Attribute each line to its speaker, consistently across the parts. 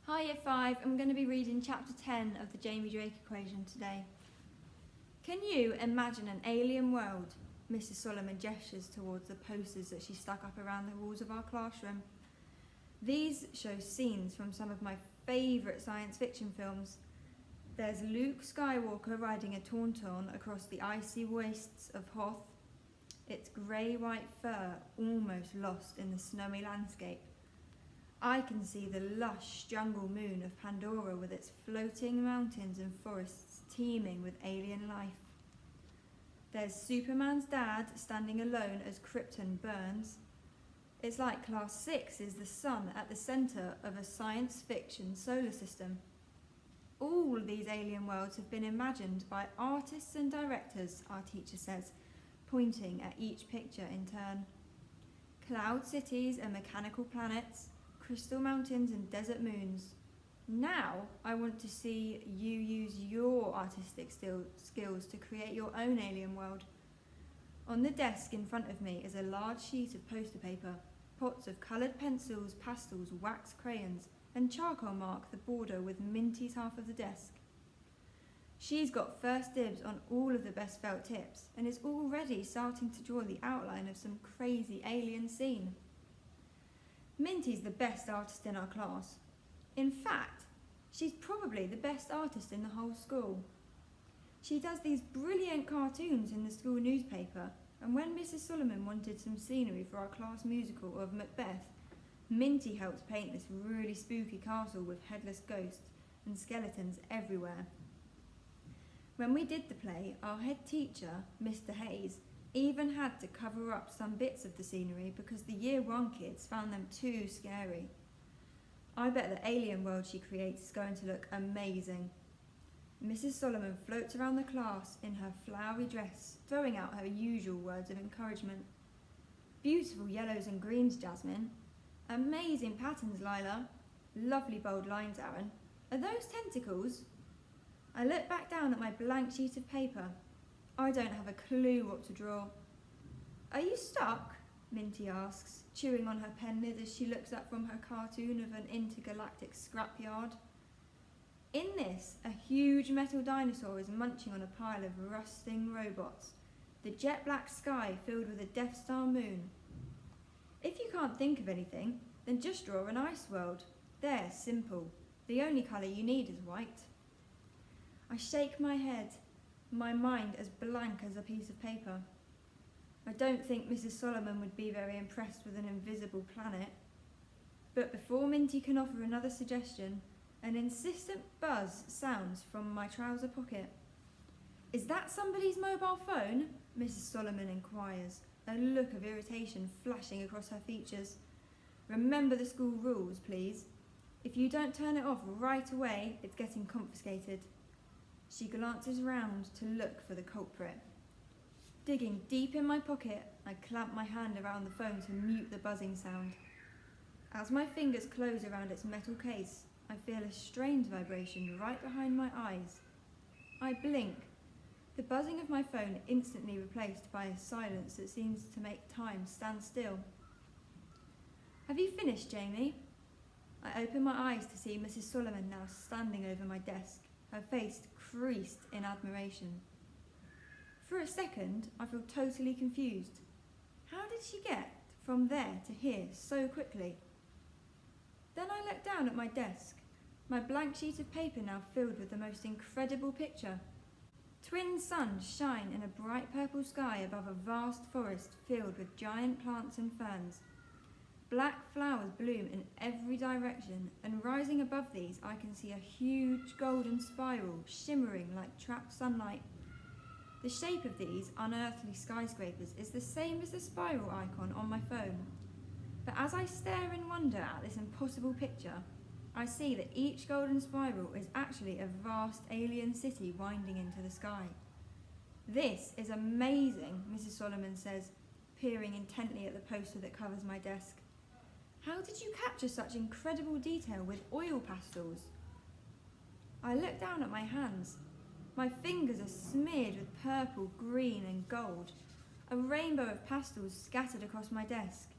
Speaker 1: Hi Year 5, I'm going to be reading chapter 10 of the Jamie Drake equation today. Can you imagine an alien world? Mrs. Solomon gestures towards the posters that she stuck up around the walls of our classroom. These show scenes from some of my favourite science fiction films. There's Luke Skywalker riding a tauntaun across the icy wastes of Hoth, its grey-white fur almost lost in the snowy landscape. I can see the lush jungle moon of Pandora with its floating mountains and forests teeming with alien life. There's Superman's dad standing alone as Krypton burns. It's like Class 6 is the sun at the centre of a science fiction solar system. All these alien worlds have been imagined by artists and directors, our teacher says, pointing at each picture in turn. Cloud cities and mechanical planets, crystal mountains and desert moons. Now I want to see you use your artistic skills to create your own alien world. On the desk in front of me is a large sheet of poster paper. Pots of coloured pencils, pastels, wax crayons, and charcoal mark the border with Minty's half of the desk. She's got first dibs on all of the best felt tips and is already starting to draw the outline of some crazy alien scene. Minty's the best artist in our class. In fact, she's probably the best artist in the whole school. She does these brilliant cartoons in the school newspaper, and when Mrs. Solomon wanted some scenery for our class musical of Macbeth, Minty helped paint this really spooky castle with headless ghosts and skeletons everywhere. When we did the play, our head teacher, Mr. Hayes, even had to cover up some bits of the scenery because the Year 1 kids found them too scary. I bet the alien world she creates is going to look amazing. Mrs. Solomon floats around the class in her flowery dress, throwing out her usual words of encouragement. Beautiful yellows and greens, Jasmine. Amazing patterns, Lila. Lovely bold lines, Aaron. Are those tentacles? I look back down at my blank sheet of paper. I don't have a clue what to draw. Are you stuck? Minty asks, chewing on her pen lid as she looks up from her cartoon of an intergalactic scrapyard. In this, a huge metal dinosaur is munching on a pile of rusting robots, the jet black sky filled with a Death Star moon. If you can't think of anything, then just draw an ice world. There, simple. The only colour you need is white. I shake my head, my mind as blank as a piece of paper. I don't think Mrs. Solomon would be very impressed with an invisible planet. But before Minty can offer another suggestion, an insistent buzz sounds from my trouser pocket. Is that somebody's mobile phone? Mrs. Solomon inquires, a look of irritation flashing across her features. Remember the school rules, please. If you don't turn it off right away, it's getting confiscated. She glances round to look for the culprit. Digging deep in my pocket, I clamp my hand around the phone to mute the buzzing sound. As my fingers close around its metal case, I feel a strange vibration right behind my eyes. I blink, the buzzing of my phone instantly replaced by a silence that seems to make time stand still. Have you finished, Jamie? I open my eyes to see Mrs. Solomon now standing over my desk, her face creased in admiration. For a second, I feel totally confused. How did she get from there to here so quickly? Then I look down at my desk, my blank sheet of paper now filled with the most incredible picture. Twin suns shine in a bright purple sky above a vast forest filled with giant plants and ferns. Black flowers bloom in every direction, and rising above these I can see a huge golden spiral shimmering like trapped sunlight. The shape of these unearthly skyscrapers is the same as the spiral icon on my phone. But as I stare in wonder at this impossible picture, I see that each golden spiral is actually a vast alien city winding into the sky. This is amazing, Mrs. Solomon says, peering intently at the poster that covers my desk. How did you capture such incredible detail with oil pastels? I look down at my hands. My fingers are smeared with purple, green and gold, a rainbow of pastels scattered across my desk.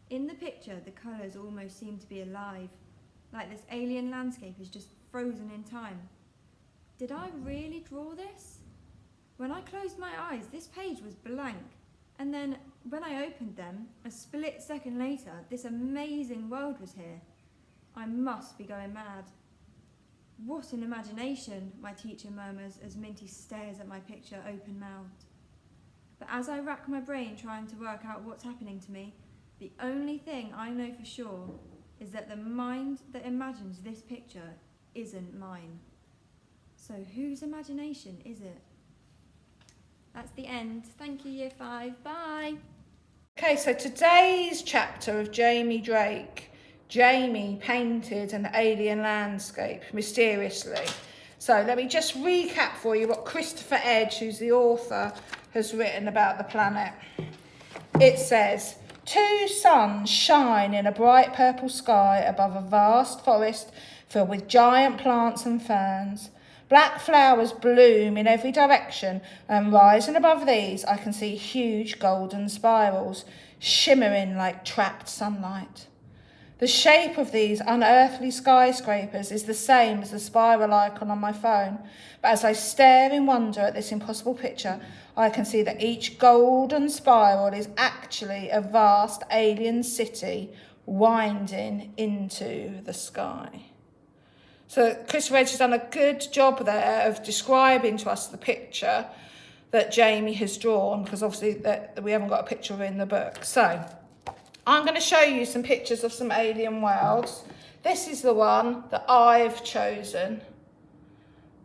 Speaker 1: In the picture, the colours almost seem to be alive. like this alien landscape is just frozen in time. Did I really draw this? When I closed my eyes, this page was blank. And then when I opened them, a split second later, this amazing world was here. I must be going mad. What an imagination, my teacher murmurs as Minty stares at my picture open-mouthed. But as I rack my brain trying to work out what's happening to me, the only thing I know for sure is that the mind that imagines this picture isn't mine. So whose imagination is it? That's the end. Thank you, Year 5. Bye.
Speaker 2: Okay, so today's chapter of Jamie Drake, Jamie painted an alien landscape mysteriously. So let me just recap for you what Christopher Edge, who's the author, has written about the planet. It says, 2 suns shine in a bright purple sky above a vast forest filled with giant plants and ferns. Black flowers bloom in every direction, and rising above these I can see huge golden spirals, shimmering like trapped sunlight. The shape of these unearthly skyscrapers is the same as the spiral icon on my phone, but as I stare in wonder at this impossible picture, I can see that each golden spiral is actually a vast alien city winding into the sky. So Christopher Edge has done a good job there of describing to us the picture that Jamie has drawn, because obviously that we haven't got a picture in the book. So I'm going to show you some pictures of some alien worlds. This is the one that I've chosen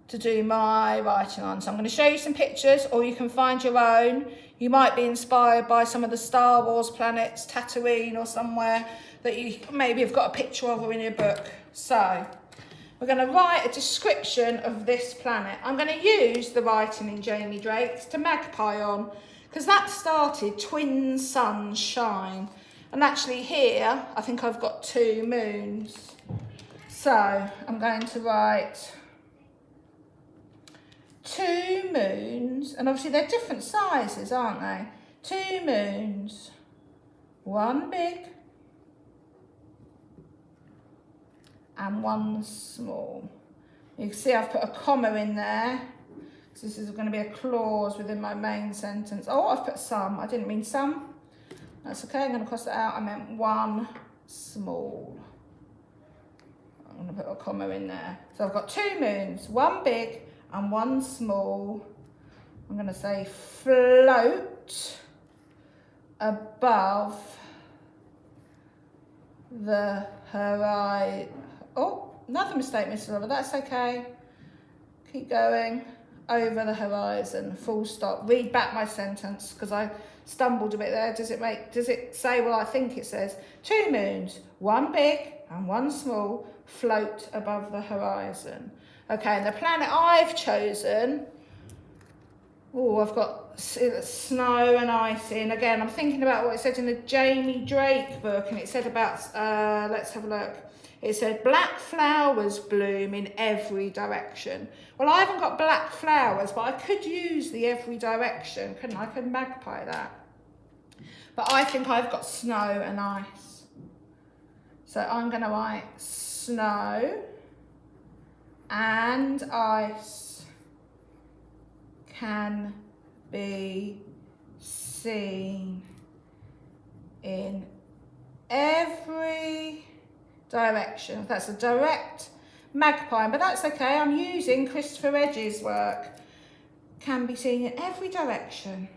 Speaker 2: to do my writing on. So I'm going to show you some pictures, or you can find your own. You might be inspired by some of the Star Wars planets, Tatooine or somewhere that you maybe have got a picture of or in your book. So we're going to write a description of this planet. I'm going to use the writing in Jamie Drake's to magpie on, because that started twin suns shine. And actually here, I think I've got 2 moons. So I'm going to write 2 moons, and obviously they're different sizes, aren't they? 2 moons, 1 big and 1 small. You can see I've put a comma in there. So this is going to be a clause within my main sentence. Oh, I've put some. I didn't mean some. That's okay. I'm going to cross that out. I meant 1 small. I'm going to put a comma in there. So I've got 2 moons, 1 big and 1 small. I'm going to say float above the horizon. Oh, another mistake, Mr. Lover, that's okay. Keep going. Over the horizon, full stop. Read back my sentence, because I stumbled a bit there. Does it say what I think it says? 2 moons, 1 big and 1 small, float above the horizon. Okay, and the planet I've chosen, oh, I've got snow and ice in. Again, I'm thinking about what it said in the Jamie Drake book, and it said about, let's have a look. It said black flowers bloom in every direction. Well, I haven't got black flowers, but I could use the every direction, couldn't I? I could magpie that. But I think I've got snow and ice. So I'm going to write snow and ice can be seen in every direction. That's a direct magpie, but that's okay. I'm using Christopher Edge's work. Can be seen in every direction.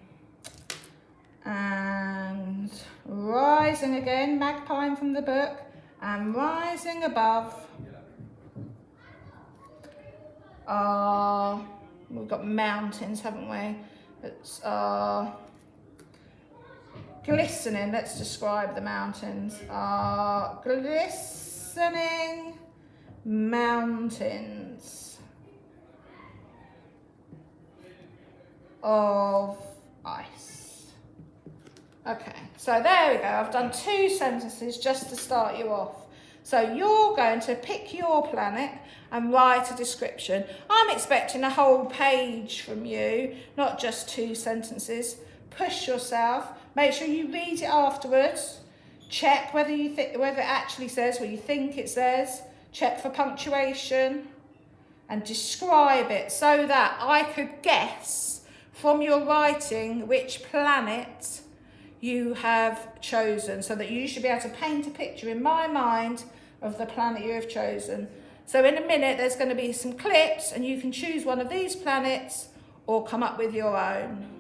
Speaker 2: And rising again, magpieing from the book, and rising above are, we've got mountains, haven't we? It's glistening. Let's describe the mountains. Glistening mountains of ice. Okay, so there we go. I've done 2 sentences just to start you off. So you're going to pick your planet and write a description. I'm expecting a whole page from you, not just 2 sentences. Push yourself. Make sure you read it afterwards. Check whether it actually says what you think it says. check for punctuation, and describe it so that I could guess from your writing which planet you have chosen, so that you should be able to paint a picture in my mind of the planet you have chosen. So in a minute there's going to be some clips and you can choose one of these planets or come up with your own.